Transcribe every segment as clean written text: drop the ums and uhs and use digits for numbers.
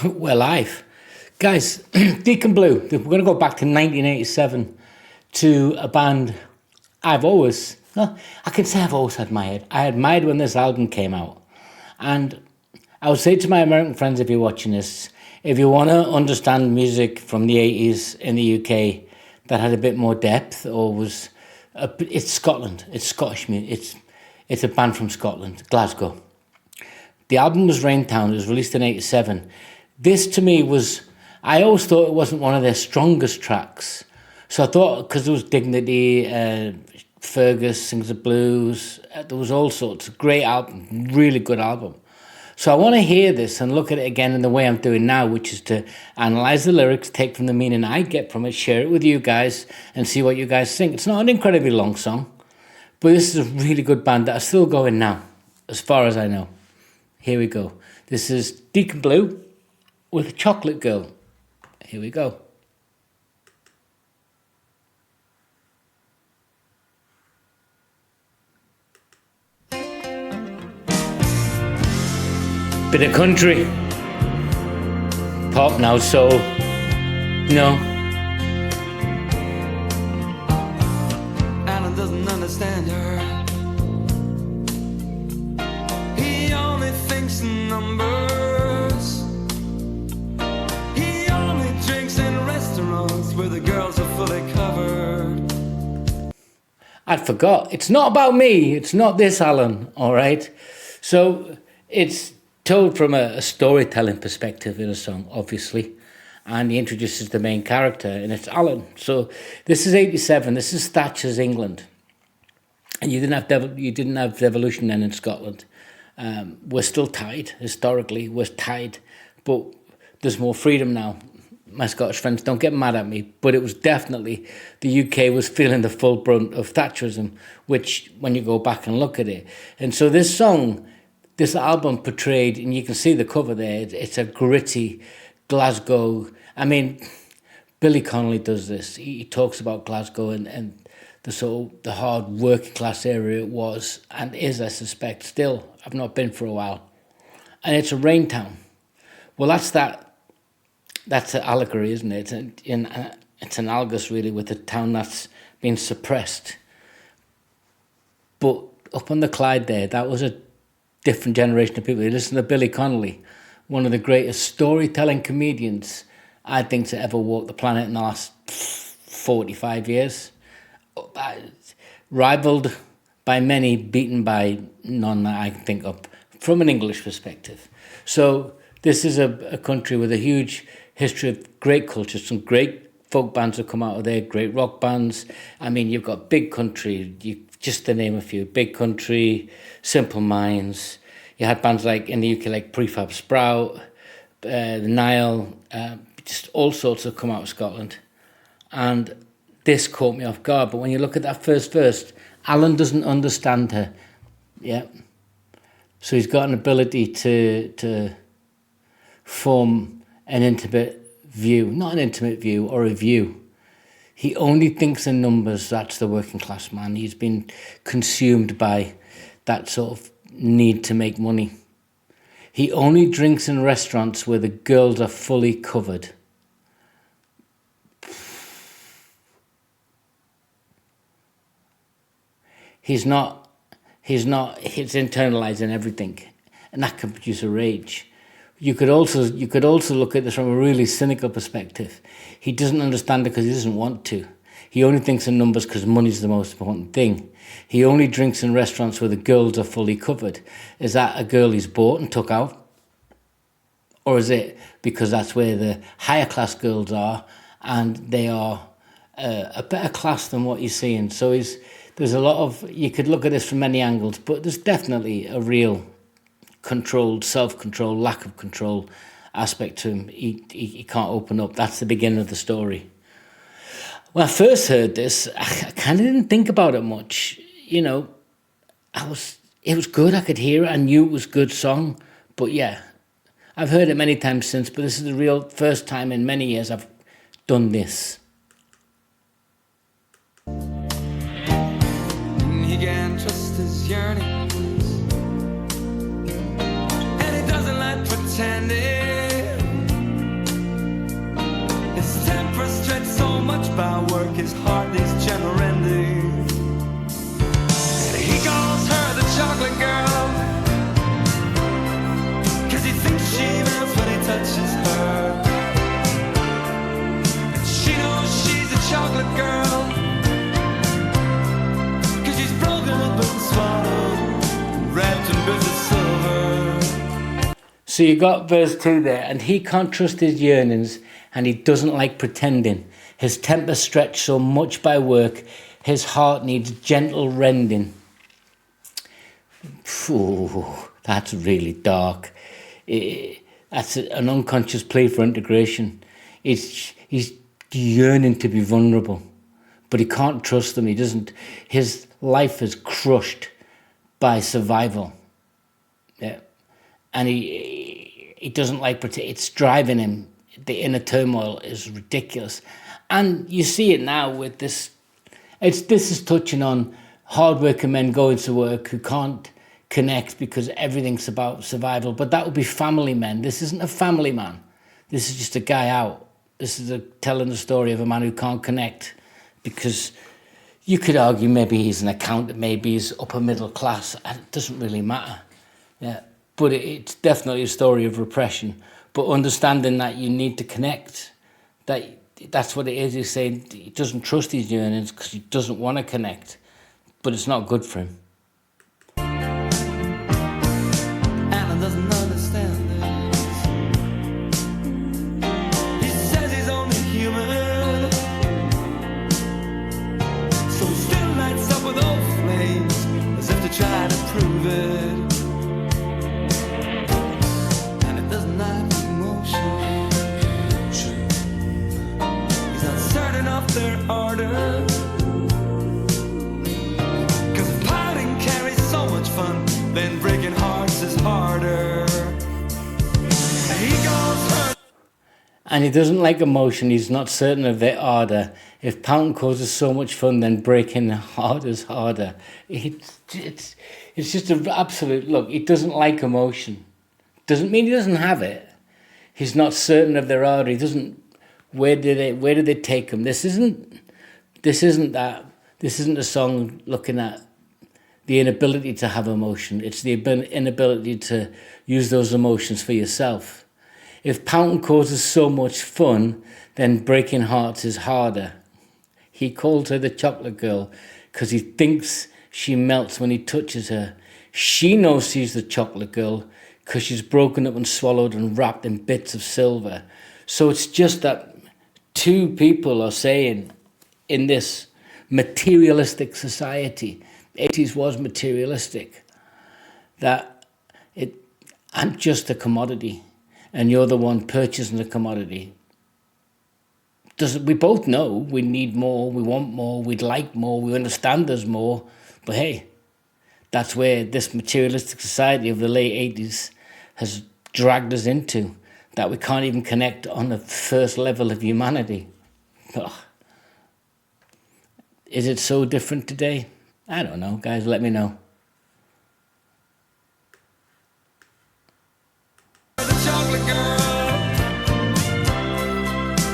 We're live. Guys, Deacon Blue, we're going to go back to 1987 to a band I've always, well, I can say I've always admired. I admired when this album came out. And I would say to my American friends, if you're watching this, if you want to understand music from the 80s in the UK that had a bit more depth or was, it's Scotland, it's Scottish music, it's a band from Scotland, Glasgow. The album was Raintown, it was released in 87. This to me was, I always thought it wasn't one of their strongest tracks. So I thought, because there was Dignity, Fergus sings the blues, there was all sorts, great album, really good album. So I want to hear this and look at it again in the way I'm doing now, which is to analyse the lyrics, take from the meaning I get from it, share it with you guys and see what you guys think. It's not an incredibly long song, but this is a really good band that are still going now, as far as I know. Here we go. This is Deacon Blue with a Chocolate Girl. Here we go. Bit of country. Pop now, soul. No. Alan doesn't understand her. He only thinks in numbers. He only drinks in restaurants where the girls are fully covered. I forgot. It's not about me. It's not this Alan, all right? So it's told from a storytelling perspective in a song, obviously, and he introduces the main character, and it's Alan. So this is 87. This is Thatcher's England, and you didn't have devolution then in Scotland. We're still tied historically. We're tied, but there's more freedom now. My Scottish friends, don't get mad at me, but it was definitely the UK was feeling the full brunt of Thatcherism, which when you go back and look at it, and so this song. This album portrayed, and you can see the cover there, it's a gritty Glasgow. I mean, Billy Connolly does this. He talks about Glasgow and the hard working class area it was, and is, I suspect, still. I've not been for a while. And it's a rain town. Well, that's an allegory, isn't it? It's analogous, really, with a town that's been suppressed. But up on the Clyde there, that was a different generation of people. You listen to Billy Connolly, one of the greatest storytelling comedians I think to ever walk the planet in the last 45 years. Rivaled by many, beaten by none that I can think of from an English perspective. So this is a country with a huge history of great culture, some great folk bands have come out of there, great rock bands. I mean, you've got Big Country, just to name a few, Big Country, Simple Minds. You had bands like in the UK like Prefab Sprout, the Nile, just all sorts have come out of Scotland. And this caught me off guard. But when you look at that first verse, Alan doesn't understand her. Yeah. So he's got an ability to form an intimate view, not an intimate view or a view. He only thinks in numbers. That's the working class man. He's been consumed by that sort of need to make money. He only drinks in restaurants where the girls are fully covered. He's internalizing everything, and that can produce a rage. You could also look at this from a really cynical perspective. He doesn't understand it because he doesn't want to. He only thinks in numbers because money's the most important thing. He only drinks in restaurants where the girls are fully covered. Is that a girl he's bought and took out? Or is it because that's where the higher class girls are and they are a better class than what he's seeing? So there's a lot of, you could look at this from many angles, but there's definitely a real controlled, self-control, lack of control aspect to him. He can't open up. That's the beginning of the story. When I first heard this, I kind of didn't think about it much. You know, it was good. I could hear it. I knew it was a good song. But yeah, I've heard it many times since, but this is the real first time in many years I've done this. He can't trust his yearnings, and he doesn't like pretending. His temper stretched so much by work, his heart needs gentle rending. He calls her the chocolate girl, 'cause he thinks she melts when he touches her. And she knows she's a chocolate girl, 'cause she's broken up and swallowed, wrapped in bits of silver. So you got verse 2 there, and he can't trust his yearnings, and he doesn't like pretending. His temper stretched so much by work, his heart needs gentle rending. Phew, that's really dark. That's an unconscious plea for integration. He's yearning to be vulnerable, but he can't trust them. He doesn't. His life is crushed by survival. Yeah, and he doesn't like pretend. It's driving him. The inner turmoil is ridiculous, and you see it now with this. This is touching on hardworking men going to work who can't connect because everything's about survival. But that would be family men. This isn't a family man. This is just a guy out. This is telling the story of a man who can't connect, because you could argue maybe he's an accountant, maybe he's upper middle class. It doesn't really matter. Yeah, but it's definitely a story of repression. But understanding that you need to connect, that's what it is. He's saying he doesn't trust his yearnings because he doesn't want to connect, but it's not good for him. Alan doesn't understand this. He says he's only human, so he still lights up with old flames as if to try to prove it. And it doesn't like emotion. He's not certain of their order, 'cause pouting carries so much fun, then breaking hearts is harder. He goes hurt. And he doesn't like emotion. He's not certain of their ardour. If pouting causes so much fun, then breaking heart is harder. It's just an absolute look. He doesn't like emotion. Doesn't mean he doesn't have it. He's not certain of their ardour. He doesn't. Where do they take him? This isn't that. This isn't a song looking at the inability to have emotion. It's the inability to use those emotions for yourself. If pouting causes so much fun, then breaking hearts is harder. He called her the chocolate girl because he thinks she melts when he touches her. She knows she's the chocolate girl because she's broken up and swallowed and wrapped in bits of silver. So it's just that two people are saying in this materialistic society, 80s was materialistic, that I'm just a commodity and you're the one purchasing the commodity. We both know we need more, we want more, we'd like more, we understand there's more, but hey, that's where this materialistic society of the late 80s has dragged us into, that we can't even connect on the first level of humanity. Ugh. Is it so different today? I don't know, guys, let me know. The chocolate girl,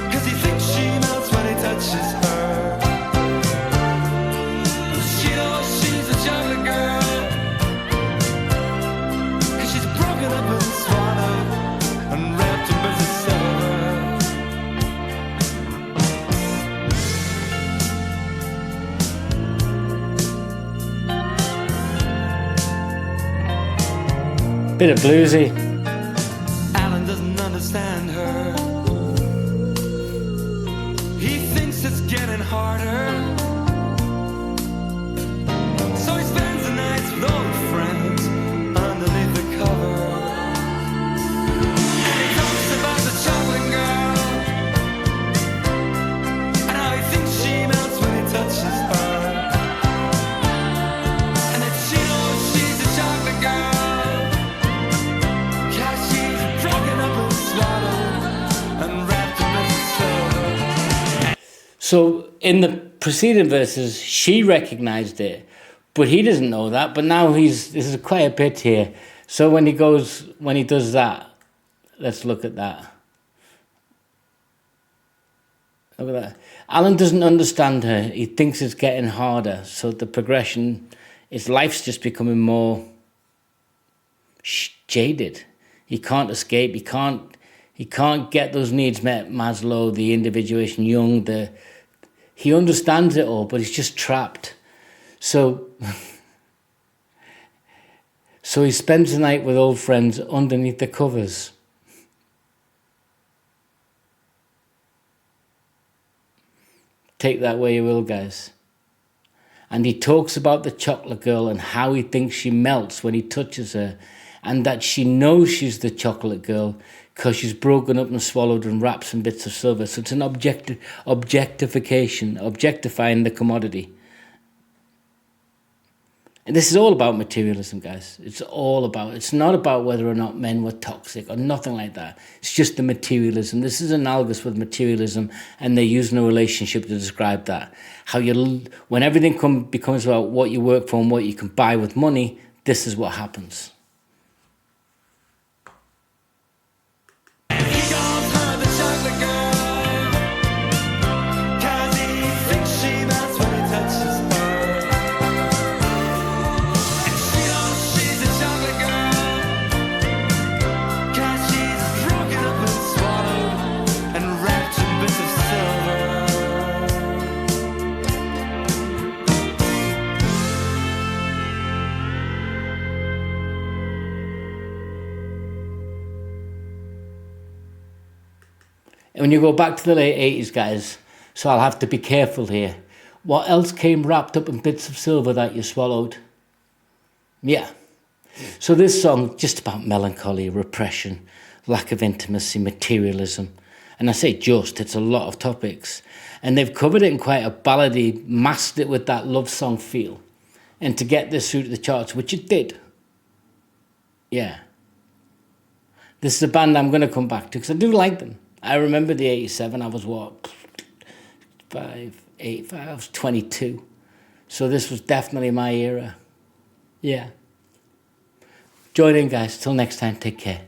'cause he thinks she melts when he touches her. She knows she's a chocolate girl, 'cause she's broken up and swallowed and wrapped in bits of silver. Bit of bluesy. Alan doesn't understand her. He thinks it's getting harder, so he spends the nights with old friends underneath the cover. And he talks about the chocolate girl and how he thinks she melts when he touches her, and that she knows she's a chocolate girl. So in the preceding verses, she recognized it, but he doesn't know that. But now this is quite a bit here. So when he does that, let's look at that. Look at that. Alan doesn't understand her. He thinks it's getting harder. So the progression, his life's just becoming more jaded. He can't escape. He can't get those needs met. Maslow, the individuation, Jung, he understands it all, but he's just trapped. So he spends the night with old friends underneath the covers. Take that where you will, guys. And he talks about the chocolate girl and how he thinks she melts when he touches her, and that she knows she's the chocolate girl because she's broken up and swallowed and wrapped in bits of silver. So it's an objectification, objectifying the commodity. And this is all about materialism, guys. It's not about whether or not men were toxic or nothing like that. It's just the materialism. This is analogous with materialism, and they're using a relationship to describe that. When everything becomes about what you work for and what you can buy with money, this is what happens. When you go back to the late 80s, guys, so I'll have to be careful here. What else came wrapped up in bits of silver that you swallowed? Yeah. So this song, just about melancholy, repression, lack of intimacy, materialism. And I say just, it's a lot of topics. And they've covered it in quite a ballady, masked it with that love song feel. And to get this through to the charts, which it did. Yeah. This is a band I'm going to come back to because I do like them. I remember the 87, I was what, 5, I was 22. So this was definitely my era. Yeah. Join in, guys. Till next time, take care.